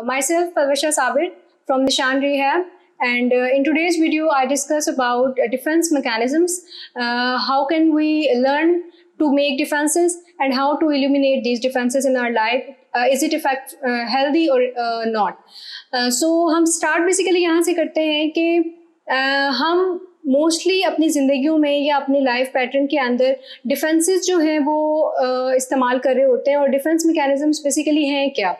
Myself, Parvasha Sabir from Nishan Rehab, and in today's video, I discuss about defense mechanisms. How can we learn to make defenses and how to eliminate these defenses in our life? Is it healthy or not? So हम start basically यहाँ से करते हैं कि हम mostly अपनी ज़िंदगियों में या अपनी लाइफ पैटर्न के अंदर डिफेंसेस जो हैं वो इस्तेमाल कर रहे होते हैं. और डिफेंस मैकेनिज़म्स बेसिकली हैं क्या?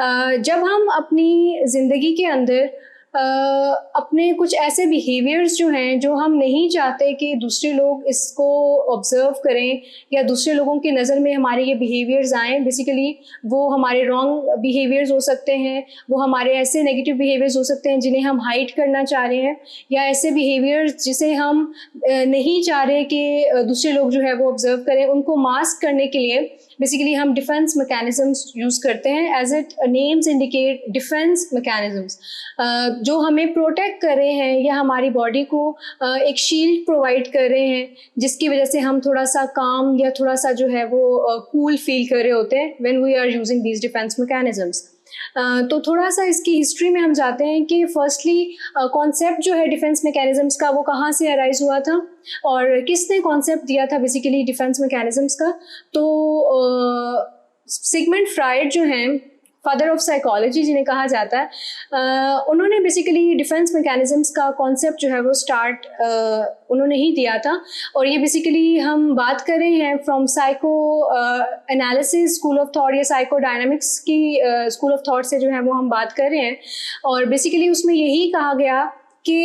जब हम अपनी ज़िंदगी के अंदर अपने कुछ ऐसे बिहेवियर्स जो हैं जो हम नहीं चाहते कि दूसरे लोग इसको ऑब्ज़र्व करें या दूसरे लोगों की नज़र में हमारे ये बिहेवियर्स आएँ, बेसिकली वो हमारे रॉन्ग बिहेवियर्स हो सकते हैं, वो हमारे ऐसे नेगेटिव बिहेवियर्स हो सकते हैं जिन्हें हम हाइड करना चाह रहे हैं, या ऐसे बिहेवियर्स जिसे हम नहीं चाह रहे कि दूसरे लोग जो है वो ऑब्ज़र्व करें, उनको मास्क करने के लिए बेसिकली हम डिफेंस मैकेनिज़म्स यूज़ करते हैं. As it names indicate, defence mechanisms जो हमें प्रोटेक्ट कर रहे हैं या हमारी बॉडी को एक शील्ड प्रोवाइड कर रहे हैं, जिसकी वजह से हम थोड़ा सा काम या थोड़ा सा जो है वो कूल फील कर रहे होते हैं when we are using these defence mechanisms. तो थोड़ा सा इसकी हिस्ट्री में हम जाते हैं कि फर्स्टली कॉन्सेप्ट जो है डिफेंस मैकेनिज़म्स का वो कहाँ से अराइज हुआ था और किसने कॉन्सेप्ट दिया था बेसिकली डिफेंस मैकेनिज़म्स का. तो सिगमंड फ्राइड जो हैं, फादर ऑफ साइकोलॉजी जिन्हें कहा जाता है, उन्होंने बेसिकली डिफेंस मैकेनिज़म्स का कॉन्सेप्ट जो है वो स्टार्ट उन्होंने ही दिया था. और ये बेसिकली हम बात कर रहे हैं from psycho analysis school of thought या साइको डायनामिक्स की स्कूल ऑफ थॉट से जो है वो हम बात कर रहे हैं. और बेसिकली उसमें यही कहा गया कि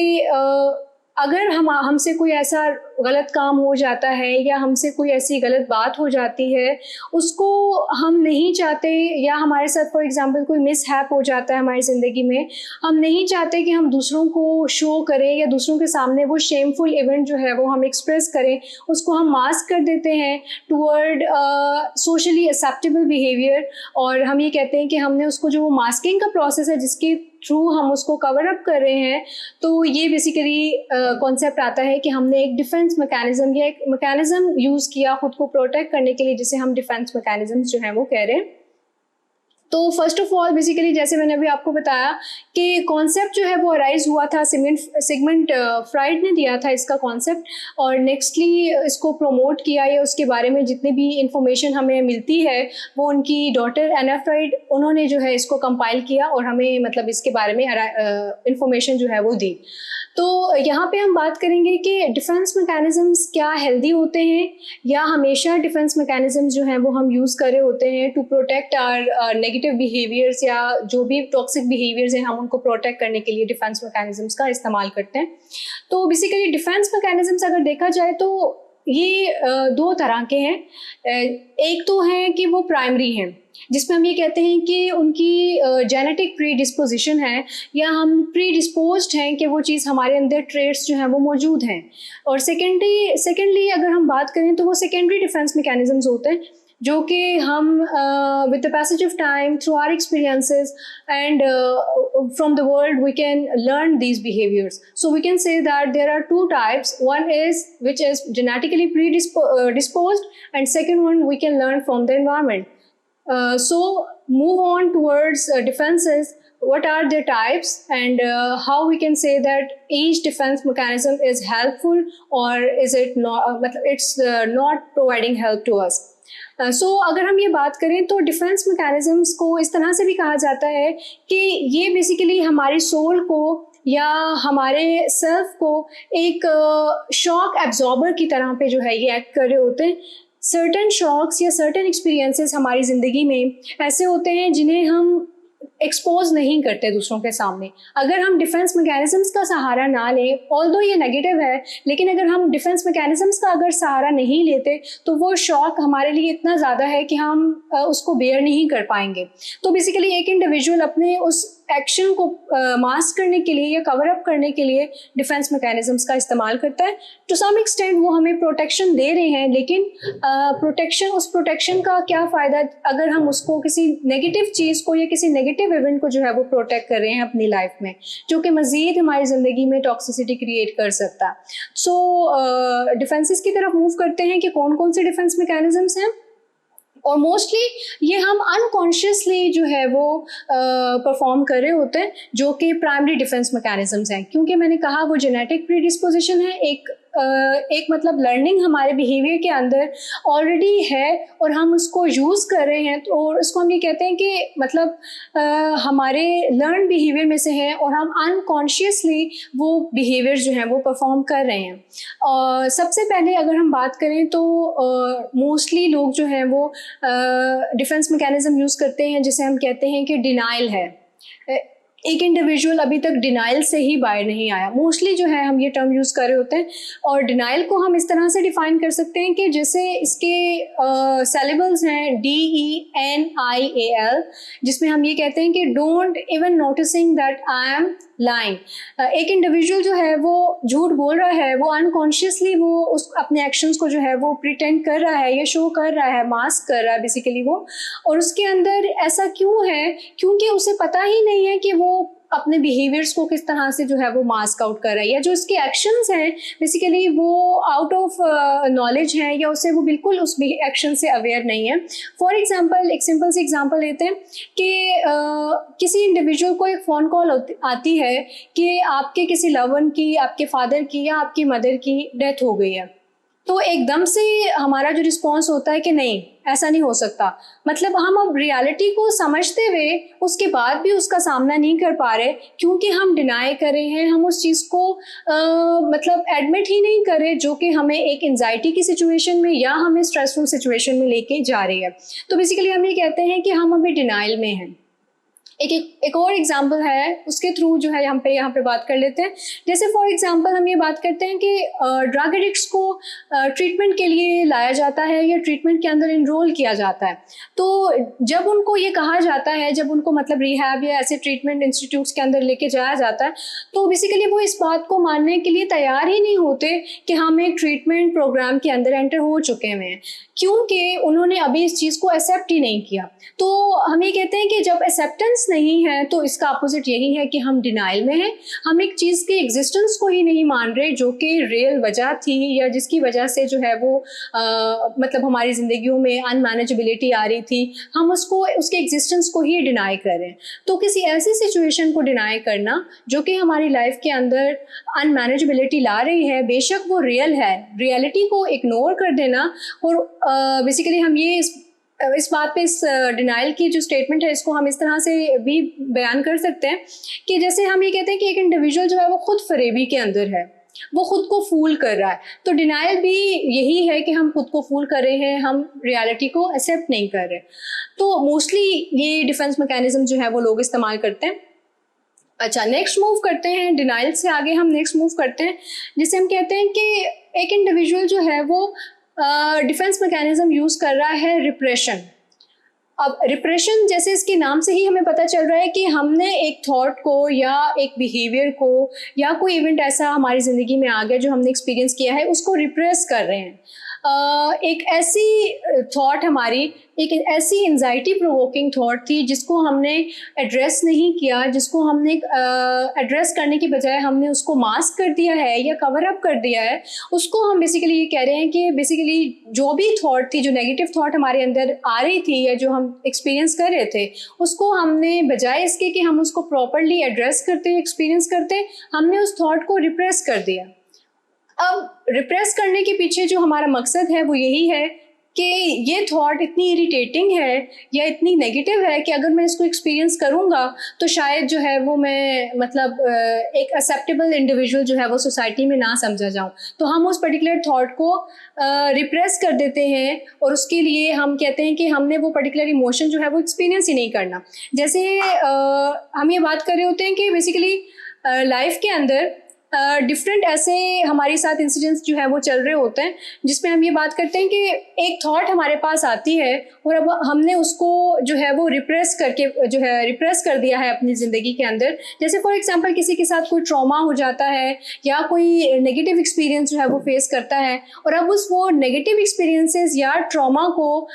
अगर हमसे कोई ऐसा गलत काम हो जाता है या हमसे कोई ऐसी गलत बात हो जाती है, उसको हम नहीं चाहते, या हमारे साथ फॉर एग्जांपल कोई मिसहैप हो जाता है हमारी ज़िंदगी में, हम नहीं चाहते कि हम दूसरों को शो करें या दूसरों के सामने वो शेमफुल इवेंट जो है वो हम एक्सप्रेस करें, उसको हम मास्क कर देते हैं टूवर्ड सोशली एक्सेप्टेबल बिहेवियर. और हम ये कहते हैं कि हमने उसको, जो वो मास्किंग का प्रोसेस है जिसके थ्रू हम उसको कवर अप कर रहे हैं, तो ये बेसिकली कॉन्सेप्ट आता है कि हमने एक डिफेंस मैकेनिज़्म या एक मैकेनिज़्म यूज़ किया खुद को प्रोटेक्ट करने के लिए, जिसे हम डिफेंस मैकेनिज़्म जो है वो कह रहे हैं. तो फर्स्ट ऑफ ऑल बेसिकली जैसे मैंने अभी आपको बताया कि कॉन्सेप्ट जो है वो अराइज हुआ था, सिगमंड फ्राइड ने दिया था इसका कॉन्सेप्ट. और नेक्स्टली इसको प्रमोट किया, या उसके बारे में जितनी भी इंफॉर्मेशन हमें मिलती है वो उनकी डॉटर एना फ्राइड, उन्होंने जो है इसको कंपाइल किया और हमें मतलब इसके बारे में इंफॉर्मेशन जो है वो दी. तो यहाँ पे हम बात करेंगे कि डिफेंस मैकेनिज़म्स क्या हेल्दी होते हैं, या हमेशा डिफेंस मैकेनिज़म्स जो हैं वो हम यूज़ कर रहे होते हैं to protect our negative behaviours, या जो भी टॉक्सिक बिहेवियर्स हैं हम उनको प्रोटेक्ट करने के लिए डिफेंस मैकेनिज़म्स का इस्तेमाल करते हैं. तो बेसिकली डिफेंस मैकेनिज़म्स अगर देखा जाए तो ये दो तरह के हैं. एक तो है कि वो प्राइमरी हैं, जिसमें हम ये कहते हैं कि उनकी जेनेटिक प्री डिस्पोजिशन है, या हम प्री डिस्पोज्ड हैं कि वो चीज़ हमारे अंदर ट्रेट्स जो हैं वो मौजूद हैं. और सेकेंडली अगर हम बात करें तो वो सेकेंडरी डिफेंस मैकेनिज़म्स होते हैं, जो कि हम with the passage of time through our experiences and from the world we can learn these behaviours. So we can say that there are two types. One is which is genetically predisposed, and second one we can learn from the environment. So move on towards defenses. What are their types, and how we can say that each defense mechanism is helpful, or is it not? It's not providing help to us. So अगर हम ये बात करें तो defence mechanisms को इस तरह से भी कहा जाता है कि ये बेसिकली हमारी सोल को या हमारे सेल्फ को एक शॉक एब्जॉर्बर की तरह पे जो है ये एक्ट कर रहे होते हैं. सर्टेन शॉक्स या सर्टेन एक्सपीरियंसेस हमारी ज़िंदगी में ऐसे होते हैं जिन्हें हम एक्सपोज नहीं करते दूसरों के सामने. अगर हम डिफेंस मैकेनिज़म्स का सहारा ना लें, ऑल्दो ये नेगेटिव है, लेकिन अगर हम डिफेंस मैकेनिज़म्स का अगर सहारा नहीं लेते तो वो शॉक हमारे लिए इतना ज़्यादा है कि हम उसको बेयर नहीं कर पाएंगे. तो बेसिकली एक इंडिविजुअल अपने उस एक्शन को मास्क करने के लिए या कवर अप करने के लिए डिफेंस मैकेनिज़म्स का इस्तेमाल करता है. टू सम एक्सटेंट वो हमें प्रोटेक्शन दे रहे हैं, लेकिन उस प्रोटेक्शन का क्या फ़ायदा अगर हम उसको किसी नेगेटिव चीज़ को या किसी नेगेटिव इवेंट को जो है वो प्रोटेक्ट कर रहे हैं अपनी लाइफ में, जो कि मज़ीद हमारी ज़िंदगी में टॉक्सिसिटी क्रिएट कर सकता है. सो डिफेंसेस की तरफ मूव करते हैं कि कौन कौन से डिफेंस मैकेनिज़म्स हैं. और मोस्टली ये हम अनकॉन्शियसली जो है वो परफॉर्म कर रहे होते हैं, जो कि प्राइमरी डिफेंस मैकेनिज्म्स हैं। क्योंकि मैंने कहा वो जेनेटिक प्रीडिस्पोजिशन है, एक मतलब लर्निंग हमारे बिहेवियर के अंदर ऑलरेडी है और हम उसको यूज़ कर रहे हैं, तो उसको हम ये कहते हैं कि मतलब हमारे लर्न बिहेवियर में से है और हम अनकॉन्शियसली वो बिहेवियर जो हैं वो परफॉर्म कर रहे हैं। और सबसे पहले अगर हम बात करें तो मोस्टली लोग जो हैं वो डिफेंस मैकेनिज्म यूज़ करते हैं जिसे हम कहते हैं कि डिनाइल है। एक इंडिविजुअल अभी तक डिनाइल से ही बाहर नहीं आया, मोस्टली जो है हम ये टर्म यूज़ कर रहे होते हैं। और डिनाइल को हम इस तरह से डिफाइन कर सकते हैं कि जैसे इसके सिलेबल्स हैं DENIAL, जिसमें हम ये कहते हैं कि don't even noticing that I am lying. एक इंडिविजुअल जो है वो झूठ बोल रहा है, वो अनकॉन्शियसली वो उस अपने एक्शंस को जो है वो प्रिटेंड कर रहा है या शो कर रहा है, मास्क कर रहा है बेसिकली वो। और उसके अंदर ऐसा क्यों है? क्योंकि उसे पता ही नहीं है कि वो अपने बिहेवियर्स को किस तरह से जो है वो मास्क आउट कर रहा है, या जो उसके एक्शंस हैं बेसिकली वो आउट ऑफ नॉलेज है, या उसे वो बिल्कुल उस एक्शन से अवेयर नहीं है। फॉर एग्जांपल एक सिंपल सी एग्जांपल लेते हैं कि किसी इंडिविजुअल को एक फ़ोन कॉल आती है कि आपके किसी लवन की, आपके फादर की या आपकी मदर की डेथ हो गई है। तो एकदम से हमारा जो रिस्पॉन्स होता है कि नहीं, ऐसा नहीं हो सकता। मतलब हम अब रियलिटी को समझते हुए उसके बाद भी उसका सामना नहीं कर पा रहे, क्योंकि हम डिनाई कर रहे हैं, हम उस चीज़ को मतलब एडमिट ही नहीं कर रहे, जो कि हमें एक एंजाइटी की सिचुएशन में या हमें स्ट्रेसफुल सिचुएशन में लेके जा रही है। तो बेसिकली हम ये कहते हैं कि हम अभी डिनाइल में हैं। एक और एग्जाम्पल है, उसके थ्रू जो है यहाँ पे बात कर लेते हैं। जैसे फॉर एग्जांपल हम ये बात करते हैं कि ड्रग एडिक्ट्स को ट्रीटमेंट के लिए लाया जाता है या ट्रीटमेंट के अंदर इनरोल किया जाता है। तो जब उनको ये कहा जाता है, जब उनको मतलब रिहैब या ऐसे ट्रीटमेंट इंस्टीट्यूट्स के अंदर लेके जाया जाता है, तो बेसिकली वो इस बात को मानने के लिए तैयार ही नहीं होते कि हम एक ट्रीटमेंट प्रोग्राम के अंदर एंटर हो चुके हुए हैं, क्योंकि उन्होंने अभी इस चीज़ को एक्सेप्ट ही नहीं किया। तो हम ये कहते हैं कि जब एक्सेप्टेंस नहीं है तो इसका अपोजिट यही है कि हम डिनाइल में हैं। हम एक चीज़ के एग्जिस्टेंस को ही नहीं मान रहे जो कि रियल वजह थी, या जिसकी वजह से जो है वो मतलब हमारी ज़िंदगियों में अनमैनेजेबिलिटी आ रही थी, हम उसके एग्जिस्टेंस को ही डिनाई कर रहे हैं। तो किसी ऐसी सिचुएशन को डिनाई करना जो कि हमारी लाइफ के अंदर अनमैनेजेबिलिटी ला रही है, बेशक वो रियल है, रियलिटी को इग्नोर कर देना। और बेसिकली हम ये इस बात पे, इस डिनाइल की जो स्टेटमेंट है, इसको हम इस तरह से भी बयान कर सकते हैं कि जैसे हम ये कहते हैं कि एक इंडिविजुअल जो है वो खुद फरेबी के अंदर है, वो खुद को फूल कर रहा है। तो डिनाइल भी यही है कि हम खुद को फूल कर रहे हैं, हम रियलिटी को एक्सेप्ट नहीं कर रहे। तो मोस्टली ये डिफेंस मैकेनिज्म जो है वो लोग इस्तेमाल करते हैं। अच्छा, नेक्स्ट मूव करते हैं, डिनाइल से आगे हम नेक्स्ट मूव करते हैं, जिसे हम कहते हैं कि एक इंडिविजुअल जो है वो डिफेंस मैकेनिज्म यूज़ कर रहा है रिप्रेशन। अब रिप्रेशन, जैसे इसके नाम से ही हमें पता चल रहा है कि हमने एक थॉट को या एक बिहेवियर को या कोई इवेंट ऐसा हमारी ज़िंदगी में आ गया जो हमने एक्सपीरियंस किया है, उसको रिप्रेस कर रहे हैं। एक ऐसी थॉट हमारी, एक ऐसी एंजाइटी प्रोवोकिंग थॉट थी जिसको हमने एड्रेस नहीं किया, जिसको हमने एड्रेस करने की बजाय हमने उसको मास्क कर दिया है या कवर अप कर दिया है। उसको हम बेसिकली ये कह रहे हैं कि बेसिकली जो भी थॉट थी, जो नेगेटिव थॉट हमारे अंदर आ रही थी या जो हम एक्सपीरियंस कर रहे थे, उसको हमने बजाय इसके कि हम उसको प्रॉपरली एड्रेस करते, एक्सपीरियंस करते, हमने उस थॉट को रिप्रेस कर दिया। अब रिप्रेस करने के पीछे जो हमारा मकसद है वो यही है कि ये थॉट इतनी इरिटेटिंग है या इतनी नेगेटिव है कि अगर मैं इसको एक्सपीरियंस करूँगा तो शायद जो है वो मैं मतलब एक एक्सेप्टेबल इंडिविजुअल जो है वो सोसाइटी में ना समझा जाऊँ। तो हम उस पर्टिकुलर थॉट को रिप्रेस कर देते हैं और उसके लिए हम कहते हैं कि हमने वो पर्टिकुलर इमोशन जो है वो एक्सपीरियंस ही नहीं करना। जैसे हम ये बात कर रहे होते हैं कि बेसिकली लाइफ के अंदर डिफरेंट ऐसे हमारे साथ इंसिडेंट्स जो है वो चल रहे होते हैं, जिसमें हम ये बात करते हैं कि एक थॉट हमारे पास आती है और अब हमने उसको जो है वो रिप्रेस कर दिया है अपनी ज़िंदगी के अंदर। जैसे फॉर एग्जांपल किसी के साथ कोई ट्रॉमा हो जाता है या कोई नेगेटिव एक्सपीरियंस जो है वो फेस करता है, और अब वो नेगेटिव एक्सपीरियंसेस या ट्रॉमा को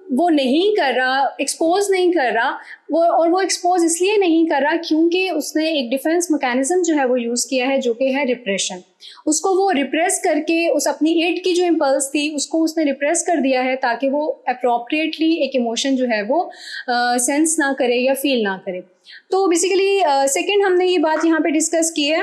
वो नहीं कर रहा, एक्सपोज नहीं कर रहा, वो एक्सपोज इसलिए नहीं कर रहा क्योंकि उसने एक डिफेंस मैकेनिज्म जो है वो यूज़ किया है, जो कि है रिप्रेशन। उसको वो रिप्रेस करके उस अपनी एट की जो इम्पल्स थी उसको उसने रिप्रेस कर दिया है ताकि वो अप्रोप्रिएटली एक इमोशन जो है वो सेंस ना करे या फील ना करे। तो बेसिकली सेकंड हमने ये बात यहाँ पे डिस्कस की है